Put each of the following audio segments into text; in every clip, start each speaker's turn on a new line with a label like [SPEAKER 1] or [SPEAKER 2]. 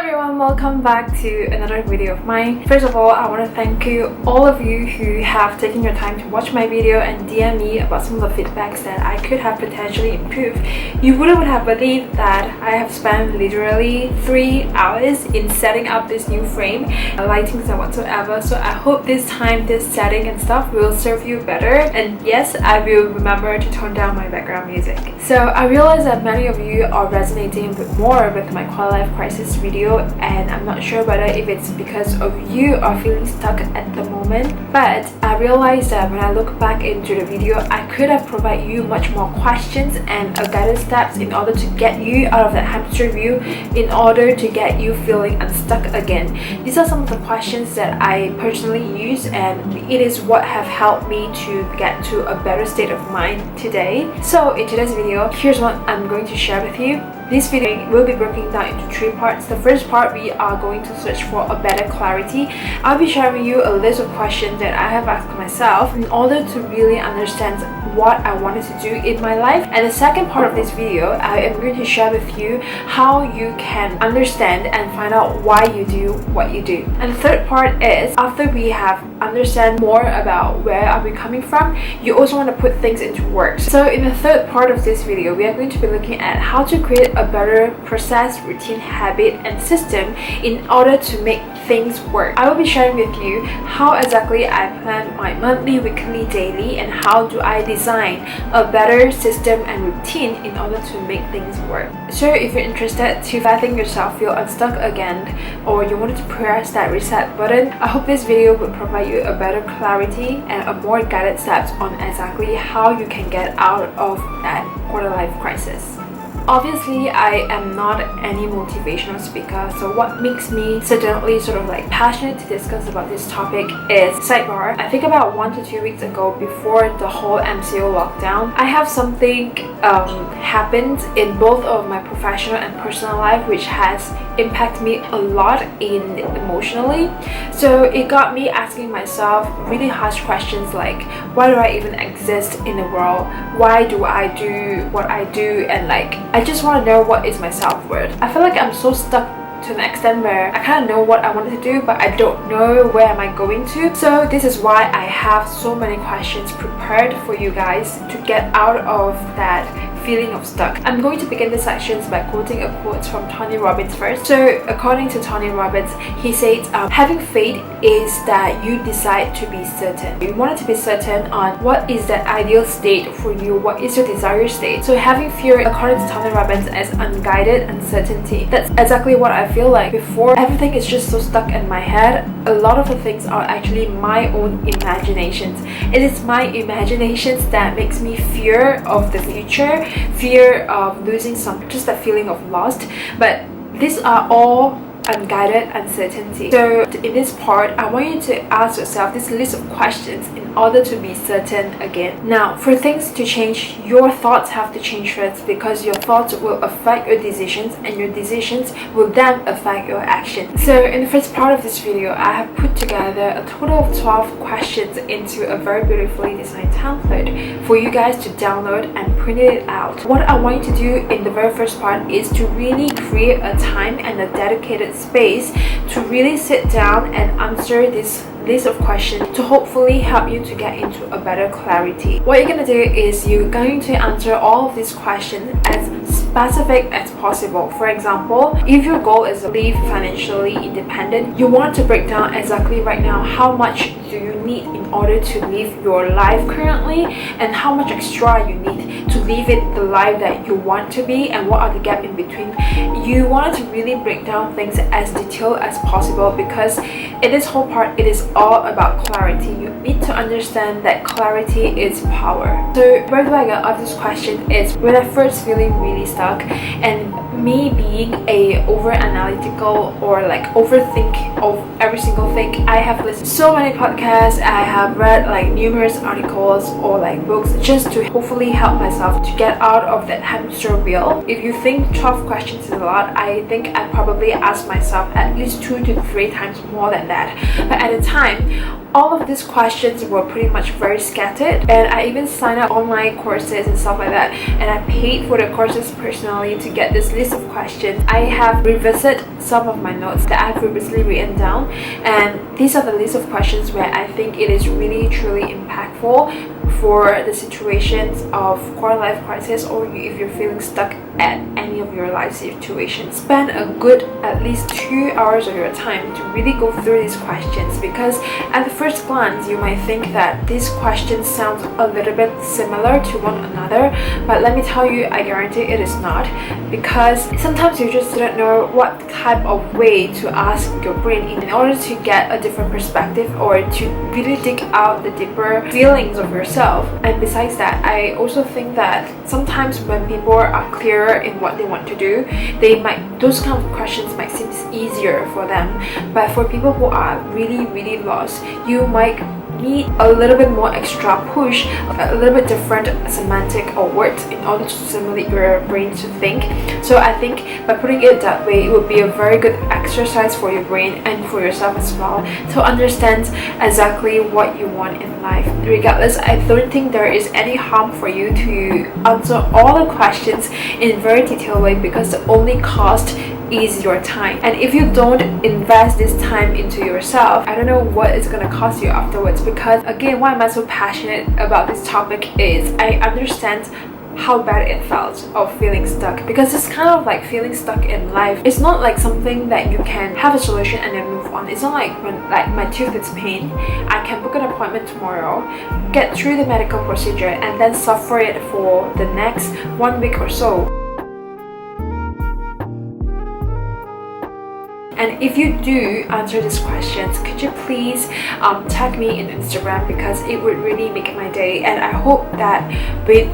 [SPEAKER 1] everyone, welcome back to another video of mine. First of all, I want to thank all of you who have taken your time to watch my video and DM me about some of the feedbacks that I could have potentially improved. You wouldn't have believed that I have spent literally 3 hours in setting up this new frame, lightings and whatsoever. So I hope this time, this setting and stuff will serve you better. And yes, I will remember to tone down my background music. So I realize that many of you are resonating more with my quarter life crisis video, and I'm not sure whether if it's because of you are feeling stuck at the moment, but I realized that when I look back into the video, I could have provided you much more questions and guided steps in order to get you out of that hamster wheel, in order to get you feeling unstuck again. These are some of the questions that I personally use, and it is what have helped me to get to a better state of mind today. So in today's video, here's what I'm going to share with you. This video will be broken down into 3 parts. The first part, we are going to search for a better clarity. I'll be sharing you a list of questions that I have asked myself in order to really understand what I wanted to do in my life. And the second part of this video, I am going to share with you how you can understand and find out why you do what you do. And the third part is, after we have understand more about where are we coming from, you also want to put things into work. So in the third part of this video, we are going to be looking at how to create a better process, routine, habit and system in order to make things work. I will be sharing with you how exactly I plan my monthly, weekly, daily, and how do I design a better system and routine in order to make things work. So if you're interested to letting yourself feel unstuck again, or you wanted to press that reset button, I hope this video will provide you a better clarity and a more guided steps on exactly how you can get out of that quarter life crisis. Obviously, I am not any motivational speaker, so what makes me suddenly sort of like passionate to discuss about this topic is, sidebar, I think about 1 to 2 weeks ago, before the whole MCO lockdown, I have something happened in both of my professional and personal life which has impacted me a lot emotionally. So it got me asking myself really harsh questions like, why do I even exist in the world? Why do I do what I do? And like, I just want to know what is my self-worth. I feel like I'm so stuck to an extent where I kind of know what I wanted to do, but I don't know where am I going to. So this is why I have so many questions prepared for you guys to get out of that feeling of stuck. I'm going to begin the sections by quoting a quote from Tony Robbins first. So according to Tony Robbins, he said, having faith is that you decide to be certain. You wanted to be certain on what is that ideal state for you, what is your desired state. So having fear, according to Tony Robbins, as unguided uncertainty. That's exactly what I feel like. Before, everything is just so stuck in my head. A lot of the things are actually my own imaginations. It is my imaginations that makes me fear of the future, fear of losing just that feeling of lost. But these are all unguided uncertainty. So in this part, I want you to ask yourself this list of questions in order to be certain again. Now, for things to change, your thoughts have to change first, because your thoughts will affect your decisions, and your decisions will then affect your actions. So in the first part of this video, I have put together a total of 12 questions into a very beautifully designed template for you guys to download and print it out. What I want you to do in the very first part is to really create a time and a dedicated space to really sit down and answer this list of questions to hopefully help you to get into a better clarity. What you're going to do is you're going to answer all of these questions as specific as possible. For example, if your goal is to be financially independent, you want to break down exactly right now how much do you need in order to live your life currently, and how much extra you need to live it the life that you want to be, and what are the gap in between. You want to really break down things as detailed as possible, because in this whole part, it is all about clarity. You need to understand that clarity is power. So where do I get out of this question is when I first feeling really stuck, and me being a over analytical or like overthink of every single thing. I have listened to so many podcasts, I have read like numerous articles or like books just to hopefully help myself to get out of that hamster wheel. If you think 12 questions is a lot, I think I probably asked myself at least 2 to 3 times more than that. But at the time, all of these questions were pretty much very scattered, and I even signed up online courses and stuff like that, and I paid for the courses personally to get this list list of questions. I have revisited some of my notes that I've previously written down, and these are the list of questions where I think it is really truly impactful for the situations of quarter life crisis, or if you're feeling stuck at any of your life situations. Spend a good at least 2 hours of your time to really go through these questions, because at the first glance you might think that these questions sound a little bit similar to one another, but let me tell you, I guarantee it is not, because sometimes you just don't know what type of way to ask your brain in order to get a different perspective, or to really dig out the deeper feelings of yourself. And besides that, I also think that sometimes when people are clearer in what they want to do, those kind of questions might seem easier for them. But for people who are really lost, you might need a little bit more extra push, a little bit different semantic or words in order to stimulate your brain to think. So I think by putting it that way, it would be a very good exercise for your brain and for yourself as well, to understand exactly what you want in life. Regardless, I don't think there is any harm for you to answer all the questions in a very detailed way, because the only cost is your time. And if you don't invest this time into yourself, I don't know what it's gonna cost you afterwards. Because again, why am I so passionate about this topic is I understand how bad it felt of feeling stuck, because it's kind of like feeling stuck in life. It's not like something that you can have a solution and then move on. It's not like when my tooth is pain, I can book an appointment tomorrow, get through the medical procedure, and then suffer it for the next 1 week or so. And if you do answer these questions, could you please tag me in Instagram, because it would really make my day. And I hope that with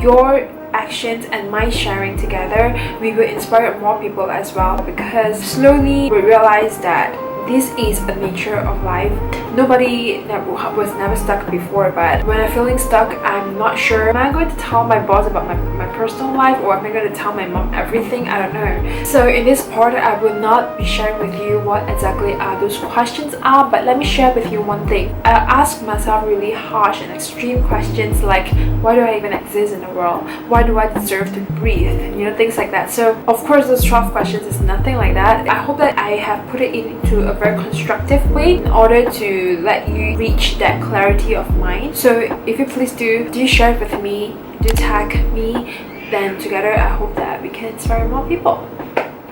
[SPEAKER 1] your actions and my sharing together, we will inspire more people as well, because slowly we realize that this is a nature of life. Nobody was never stuck before, but when I'm feeling stuck, I'm not sure, am I going to tell my boss about my personal life, or am I going to tell my mom everything? I don't know. So in this part, I will not be sharing with you what exactly those questions are, but let me share with you one thing. I ask myself really harsh and extreme questions like, why do I even exist in the world? Why do I deserve to breathe? Things like that. So of course those tough questions is nothing like that. I hope that I have put it into a very constructive way in order to let you reach that clarity of mind. So if you please do share it with me, do tag me, then together I hope that we can inspire more people.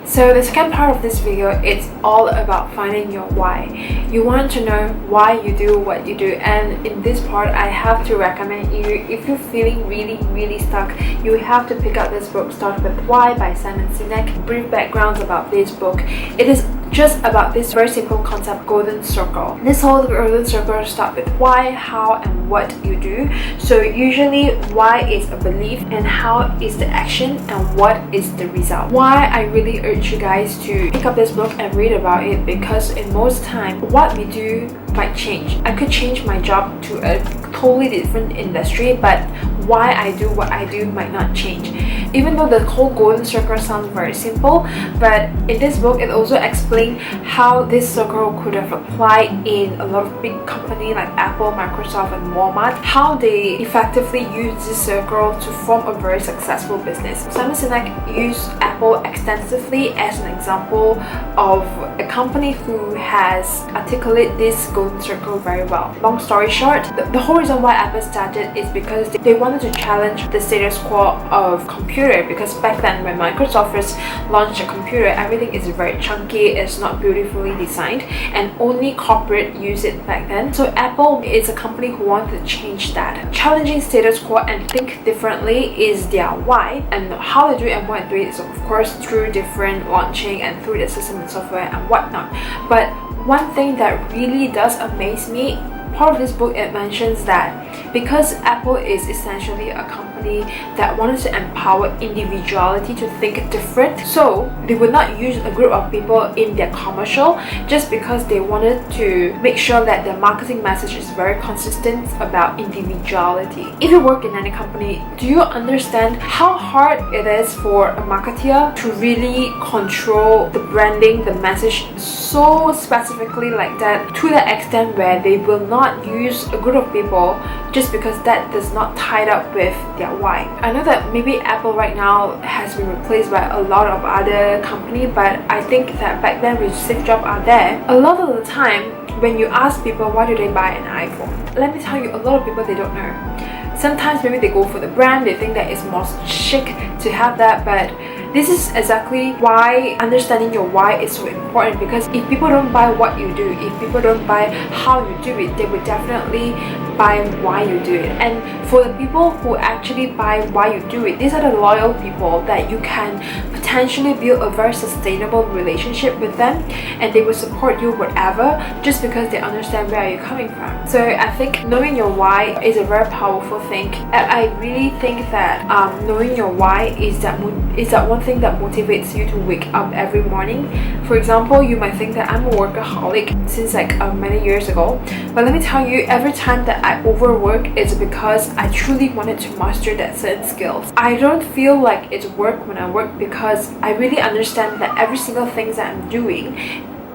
[SPEAKER 1] So the second part of this video, it's all about finding your why. You want to know why you do what you do, and in this part I have to recommend you, if you're feeling really stuck, you have to pick up this book, Start With Why by Simon Sinek. Brief backgrounds about this book. It is just about this very simple concept, golden circle. This whole golden circle starts with why, how, and what you do. So usually why is a belief, and how is the action, and what is the result. Why I really urge you guys to pick up this book and read about it, because in most time what we do might change. I could change my job to a totally different industry, but why I do what I do might not change. Even though the whole golden circle sounds very simple, but in this book it also explains how this circle could have applied in a lot of big companies like Apple, Microsoft, and Walmart, how they effectively use this circle to form a very successful business. Simon Sinek used Apple extensively as an example of a company who has articulated this golden circle very well. Long story short, the whole reason why Apple started is because they wanted to challenge the status quo of computer, because back then when Microsoft first launched a computer, everything is very chunky, it's not beautifully designed, and only corporate use it back then. So Apple is a company who wanted to change that. Challenging status quo and think differently is their why, and how they do it and what they do it is of course through different launching and through the system and software and whatnot. But one thing that really does amaze me, part of this book, it mentions that because Apple is essentially a company that wanted to empower individuality to think different, so they would not use a group of people in their commercial just because they wanted to make sure that their marketing message is very consistent about individuality. If you work in any company, do you understand how hard it is for a marketer to really control the branding, the message so specifically like that, to the extent where they will not use a group of people just because that does not tie up with their why. I know that maybe Apple right now has been replaced by a lot of other companies, but I think that back then with Steve Jobs are there, a lot of the time when you ask people why do they buy an iPhone, let me tell you, a lot of people, they don't know. Sometimes maybe they go for the brand, they think that it's more chic to have that, but this is exactly why understanding your why is so important, because if people don't buy what you do, if people don't buy how you do it, they will definitely buy why you do it. And for the people who actually buy why you do it, these are the loyal people that you can potentially build a very sustainable relationship with them, and they will support you whatever just because they understand where you're coming from. So I think knowing your why is a very powerful thing, and I really think that knowing your why is that one thing that motivates you to wake up every morning. For example, you might think that I'm a workaholic since like many years ago, but let me tell you, every time that I overwork, it's because I truly wanted to master that certain skills. I don't feel like it's work when I work because I really understand that every single thing that I'm doing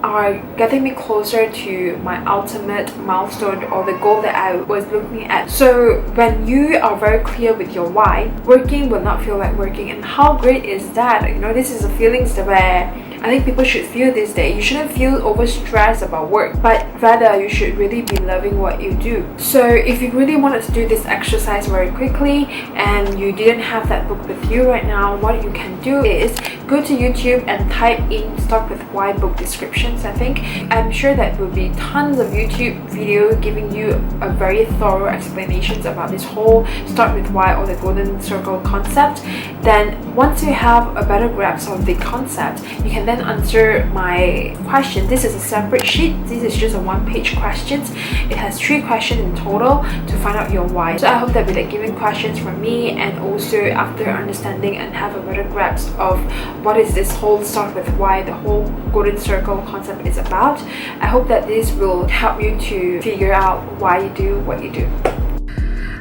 [SPEAKER 1] are getting me closer to my ultimate milestone or the goal that I was looking at. So when you are very clear with your why, working will not feel like working. And how great is that? You know, this is a feelings where I think people should feel this day. You shouldn't feel overstressed about work, but rather you should really be loving what you do. So if you really wanted to do this exercise very quickly and you didn't have that book with you right now, what you can do is go to YouTube and type in Stuck with Why book descriptions. I think I'm sure that will be tons of YouTube video giving you a very thorough explanations about this whole Start with Why or the golden circle concept. Then once you have a better grasp of the concept, you can then answer my question. This is a separate sheet. This is just a one-page questions. It has 3 questions in total to find out your why. So I hope that with the given questions from me, and also after understanding and have a better grasp of what is this whole Start with Why, the whole golden circle concept is about, I hope that this will help you to figure out why you do what you do.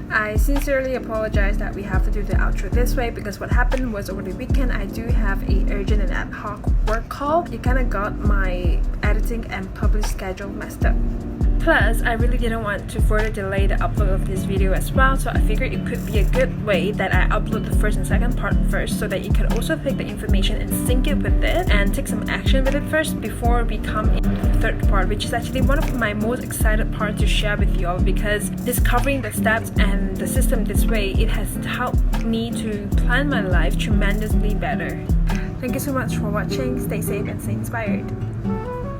[SPEAKER 1] I sincerely apologize that we have to do the outro this way, because what happened was over the weekend I do have a urgent and ad hoc work call. It kind of got my editing and publish schedule messed up. Plus, I really didn't want to further delay the upload of this video as well, so I figured it could be a good way that I upload the first and second part first, so that you can also take the information and sync it with it and take some action with it first before we come into the third part, which is actually one of my most excited parts to share with you all, because discovering the steps and the system this way, it has helped me to plan my life tremendously better. Thank you so much for watching. Stay safe and stay inspired.